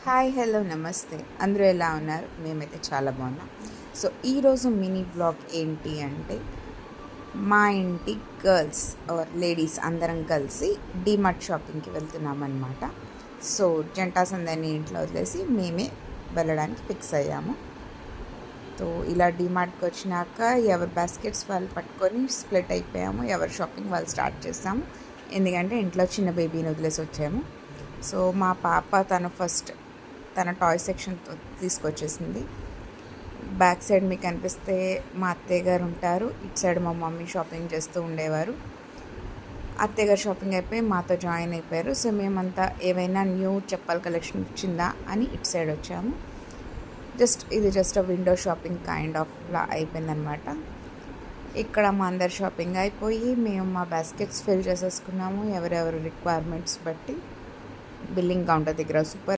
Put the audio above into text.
Hi hello నమస్తే. అందరూ ఎలా ఉన్నారు? మేమైతే చాలా బాగున్నాం. సో ఈరోజు మినీ బ్లాగ్ ఏంటి అంటే, మా ఇంటి గర్ల్స్ ఆర్ లేడీస్ అందరం కలిసి డీమార్ట్ షాపింగ్కి వెళ్తున్నామన్నమాట. సో జంటాస్ అందరినీ ఇంట్లో వదిలేసి మేమే వెళ్ళడానికి ఫిక్స్ అయ్యాము. సో ఇలా డీమార్ట్కి వచ్చినాక ఎవరి బాస్కెట్స్ వాళ్ళు పట్టుకొని స్ప్లిట్ అయిపోయాము. ఎవరి షాపింగ్ వాళ్ళు స్టార్ట్ చేసాము. ఎందుకంటే ఇంట్లో చిన్న బేబీని వదిలేసి వచ్చాము. సో మా పాప తన టాయ్ సెక్షన్ తీసుకొచ్చేసింది. బ్యాక్ సైడ్ మీకు కనిపిస్తే మా అత్తయ్య గారు ఉంటారు, ఇటు సైడ్ మా మమ్మీ షాపింగ్ చేస్తూ ఉండేవారు. అత్తయ్య గారు షాపింగ్ అయిపోయి మాతో జాయిన్ అయిపోయారు. సో మేమంతా ఏవైనా న్యూ చెప్పల్ కలెక్షన్ వచ్చిందా అని ఇటు సైడ్ వచ్చాము. ఇది just window shopping kind of law అయిపోయిందనమాట. ఇక్కడ మా అందరి షాపింగ్ అయిపోయి మేము మా బాస్కెట్స్ ఫిల్ చేసేసుకున్నాము ఎవరెవరు రిక్వైర్మెంట్స్ బట్టి. బిల్లింగ్ కౌంటర్ దగ్గర సూపర్